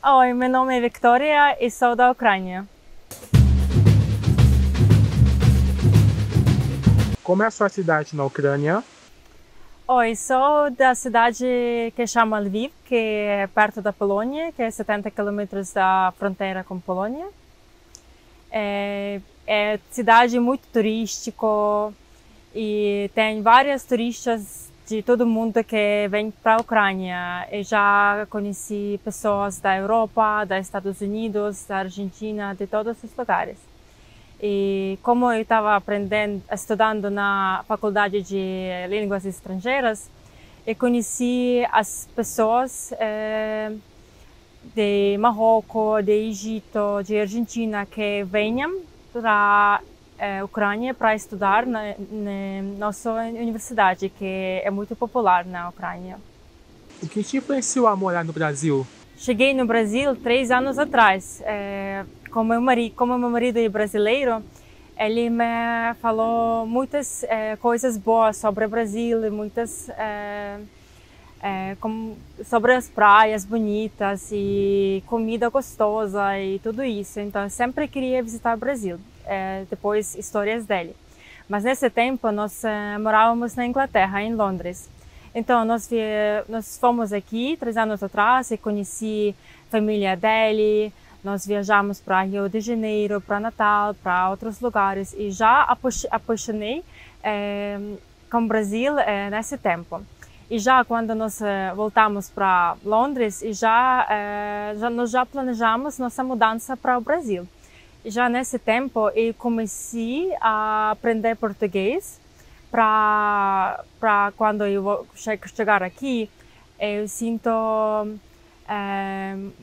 Oi, meu nome é Victoria e sou da Ucrânia. Como é a sua cidade na Ucrânia? Oi, sou da cidade que chama Lviv, que é perto da Polônia, que é 70 quilômetros da fronteira com a Polônia. É cidade muito turística e tem vários turistas de todo mundo que vem para a Ucrânia. Eu já conheci pessoas da Europa, dos Estados Unidos, da Argentina, de todos os lugares. E como eu estava estudando na faculdade de línguas estrangeiras, eu conheci as pessoas de Marrocos, de Egito, de Argentina que venham para a Ucrânia para estudar na nossa universidade, que é muito popular na Ucrânia. O que te influenciou a morar no Brasil? Cheguei no Brasil 3 anos atrás. Como meu marido é brasileiro, ele me falou muitas coisas boas sobre o Brasil, sobre as praias bonitas e comida gostosa e tudo isso. Então, eu sempre queria visitar o Brasil, depois histórias dele. Mas nesse tempo, nós morávamos na Inglaterra, em Londres. Então, nós fomos aqui 3 anos atrás e conheci a família dele. Nós viajamos para Rio de Janeiro, para Natal, para outros lugares e já apaixonei com o Brasil nesse tempo. E já quando nós voltamos para Londres, nós já planejamos nossa mudança para o Brasil. E já nesse tempo eu comecei a aprender português para quando eu chegar aqui, eu sinto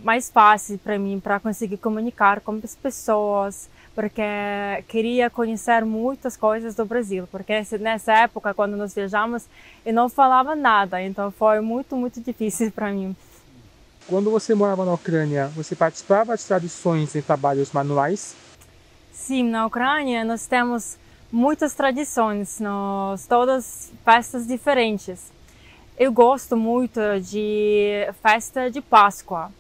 mais fácil para mim para conseguir comunicar com as pessoas, porque queria conhecer muitas coisas do Brasil, porque nessa época quando nós viajamos eu não falava nada, então foi muito difícil para mim. Quando você morava na Ucrânia, você participava de tradições em trabalhos manuais? Sim, na Ucrânia nós temos muitas tradições, todas festas diferentes. Eu gosto muito de festa de Páscoa,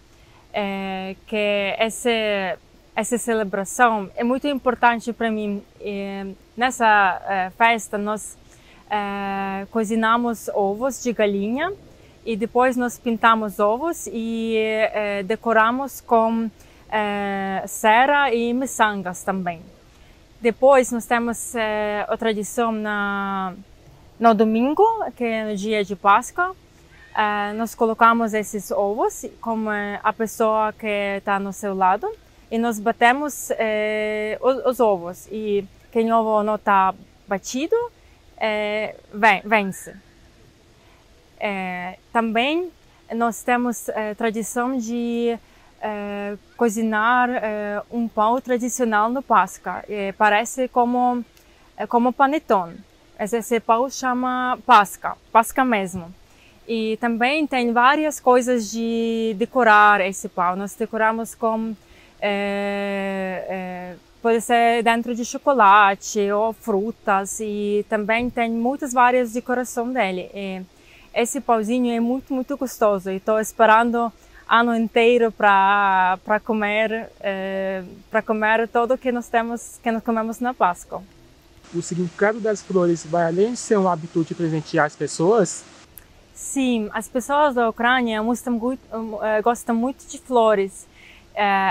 que essa celebração é muito importante para mim. Nessa festa nós cozinhamos ovos de galinha e depois nós pintamos ovos e decoramos com cera e miçangas também. Depois nós temos a tradição no domingo, que é no dia de Páscoa. Nós colocamos esses ovos com a pessoa que está no seu lado e nós batemos os ovos. E quem o ovo não está batido, vence. Também nós temos a tradição de cozinhar um pão tradicional no Páscoa. Parece como panetone. Esse pão chama Pasca mesmo. E também tem várias coisas de decorar esse pão. Nós decoramos com pode ser dentro de chocolate ou frutas e também tem muitas várias decorações dele. E esse pãozinho é muito gostoso. Estou esperando ano inteiro para comer tudo que nós comemos na Páscoa. O significado das flores vai além de ser um hábito de presentear as pessoas? Sim, as pessoas da Ucrânia gostam muito de flores.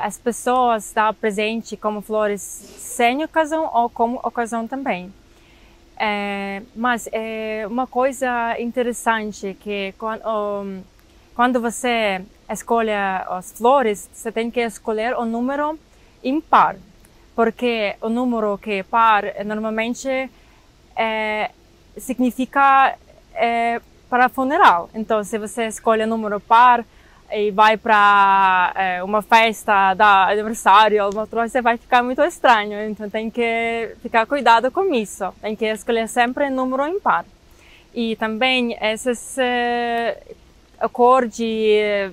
As pessoas dão presente como flores sem ocasião ou com ocasião também. Mas uma coisa interessante que quando você escolhe as flores, você tem que escolher o número impar, porque o número que é par normalmente significa para funeral. Então, se você escolhe o número par e vai para uma festa de aniversário, você vai ficar muito estranho. Então, tem que ficar cuidado com isso. Tem que escolher sempre o número impar. E também a cor de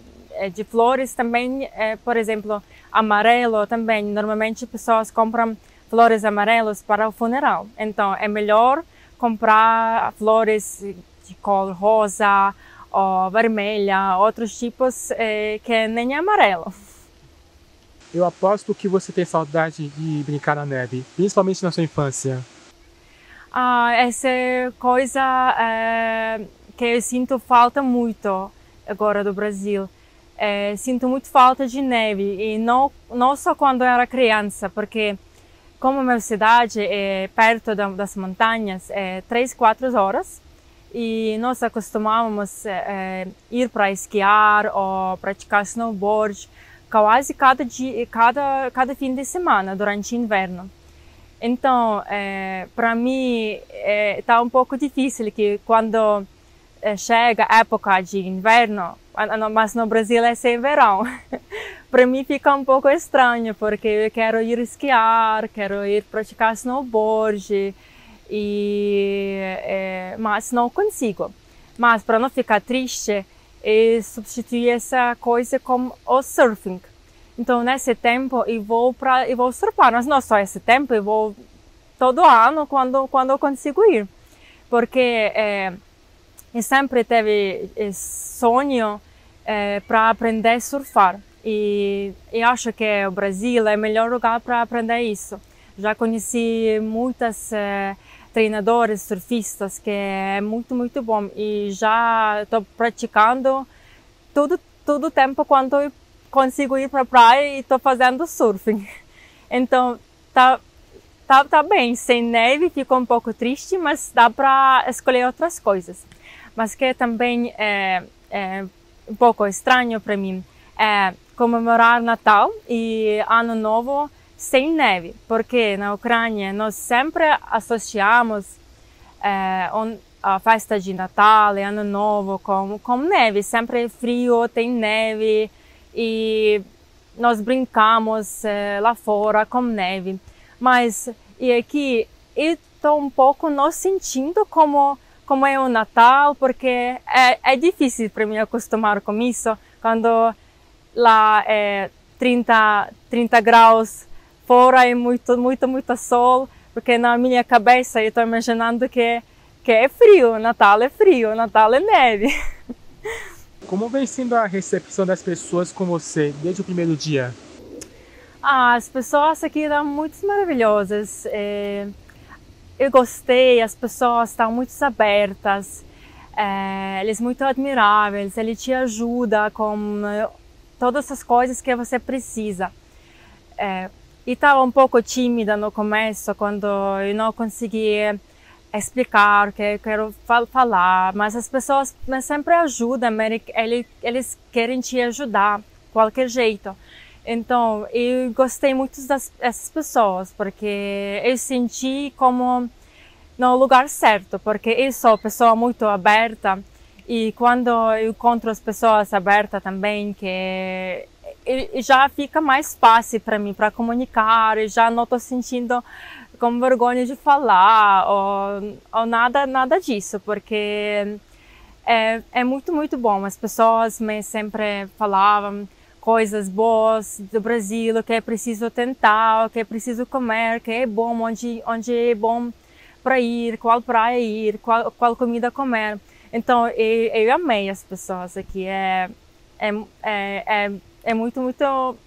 flores também, por exemplo, amarelo também. Normalmente pessoas compram flores amarelas para o funeral. Então é melhor comprar flores de cor rosa ou vermelha, outros tipos que nem amarelo. Eu aposto que você tem saudade de brincar na neve, principalmente na sua infância. Essa coisa que eu sinto falta muito agora do Brasil. Sinto muito falta de neve, e não só quando eu era criança, porque como a minha cidade é perto das montanhas, 3, 4 horas, e nós acostumávamos ir para esquiar ou praticar snowboard quase cada fim de semana durante o inverno. Então, para mim, está um pouco difícil que quando chega a época de inverno, mas no Brasil é sem verão. Para mim fica um pouco estranho, porque eu quero ir esquiar, quero ir praticar snowboard, mas não consigo. Mas para não ficar triste, eu substituí essa coisa com o surfing. Então, nesse tempo, eu vou surfar, mas não só esse tempo, eu vou todo ano quando eu consigo ir. Porque eu sempre tive esse sonho para aprender a surfar. E eu acho que o Brasil é o melhor lugar para aprender isso. Já conheci muitas treinadoras surfistas, que é muito, muito bom. E já estou praticando todo o tempo quando eu consigo ir para a praia e estou fazendo surfing. Então, tá bem. Sem neve fica um pouco triste, mas dá para escolher outras coisas. Mas que também é um pouco estranho para mim é comemorar Natal e Ano Novo sem neve, porque na Ucrânia nós sempre associamos a festa de Natal e Ano Novo com neve, sempre é frio, tem neve e nós brincamos lá fora com neve. Mas e aqui eu estou um pouco não sentindo como é o Natal, porque é difícil para mim acostumar com isso, quando lá é 30 graus fora e muito sol, porque na minha cabeça eu estou imaginando que é frio, Natal é neve. Como vem sendo a recepção das pessoas com você desde o primeiro dia? As pessoas aqui são muito maravilhosas. Eu gostei, as pessoas estão muito abertas, eles muito admiráveis, ele te ajuda com todas as coisas que você precisa. E estava um pouco tímida no começo, quando eu não conseguia explicar o que eu quero falar, mas as pessoas sempre ajudam, eles querem te ajudar de qualquer jeito. Então, eu gostei muito dessas pessoas, porque eu senti como no lugar certo, porque eu sou uma pessoa muito aberta, e quando eu encontro as pessoas abertas também, que já fica mais fácil para mim, para comunicar, eu já não estou sentindo com vergonha de falar, ou nada disso, porque é muito, muito bom. As pessoas me sempre falavam coisas boas do Brasil, que é preciso tentar, que é preciso comer, que é bom, onde é bom para ir, qual praia ir, qual comida comer. Então, eu amei as pessoas aqui.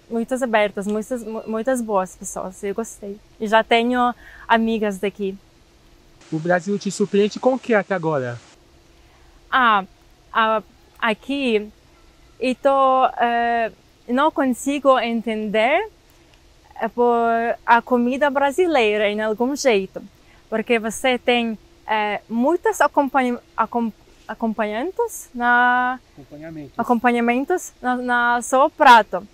Muitas abertas, muitas boas pessoas. Eu gostei. E já tenho amigas daqui. O Brasil te surpreende com o que até agora? Aqui não consigo entender por a comida brasileira em algum jeito, porque você tem muitos acompanhamentos na seu prato,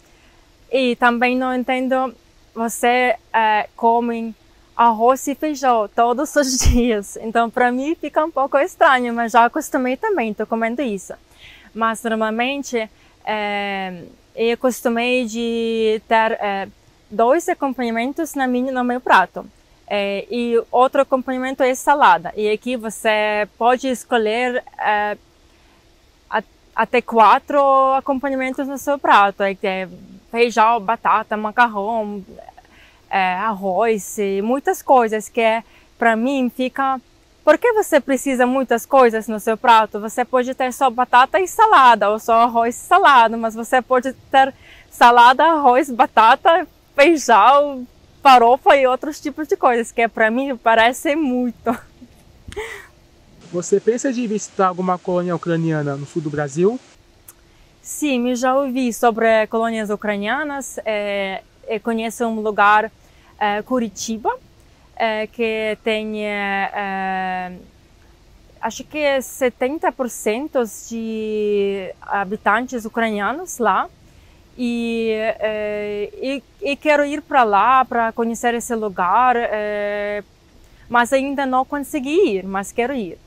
e também não entendo, você come arroz e feijão todos os dias. Então, para mim fica um pouco estranho, mas já acostumei também, estou comendo isso. Mas normalmente eu acostumei de ter 2 acompanhamentos no meu prato. E outro acompanhamento é salada. E aqui você pode escolher até 4 acompanhamentos no seu prato. Feijão, batata, macarrão, arroz, e muitas coisas que para mim fica... Por que você precisa muitas coisas no seu prato? Você pode ter só batata e salada, ou só arroz e salada, mas você pode ter salada, arroz, batata, feijão, farofa e outros tipos de coisas, que para mim parece muito. Você pensa de visitar alguma colônia ucraniana no sul do Brasil? Sim, eu já ouvi sobre colônias ucranianas. Eu conheço um lugar, Curitiba, que tem, acho que 70% de habitantes ucranianos lá. E quero ir para lá para conhecer esse lugar, mas ainda não consegui ir, mas quero ir.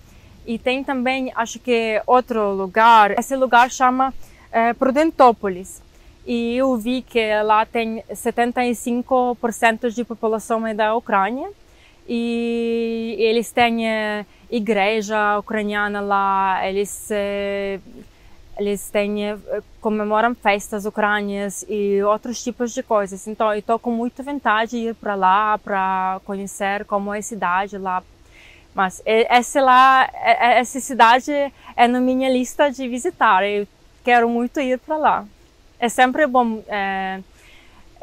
E tem também, acho que outro lugar, esse lugar chama Prudentópolis. E eu vi que lá tem 75% de população é da Ucrânia. E eles têm igreja ucraniana lá, eles comemoram festas ucranianas e outros tipos de coisas. Então, eu estou com muita vontade de ir para lá, para conhecer como é a cidade lá. Mas essa cidade é na minha lista de visitar. Eu quero muito ir para lá. É sempre bom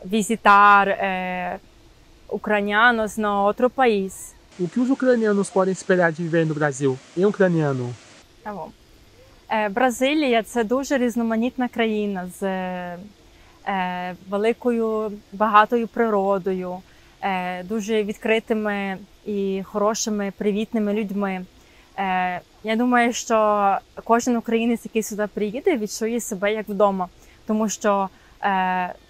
visitar ucranianos no outro país. O que os ucranianos podem esperar de viver no Brasil, em ucraniano? Tá bom. Бразилія – це дуже різноманітна країна з великою, багатою природою, дуже відкритими і хорошими, привітними людьми. Я думаю, що кожен українець, який сюди приїде, відчує себе як вдома, тому що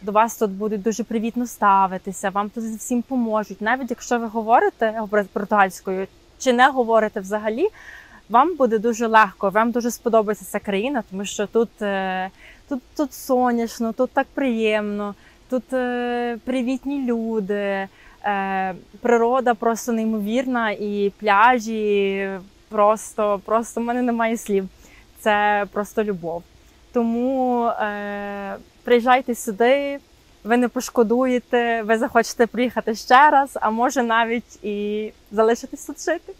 до вас тут будуть дуже привітно ставитися, вам тут всім поможуть. Навіть якщо ви говорите португальською чи не говорите взагалі, вам буде дуже легко, вам дуже сподобається ця країна, тому що тут сонячно, тут так приємно, тут привітні люди, природа просто неймовірна і пляжі просто в мене немає слів. Це просто любов. Тому приїжджайте сюди, ви не пошкодуєте, ви захочете приїхати ще раз, а може навіть і залишитись тут жити.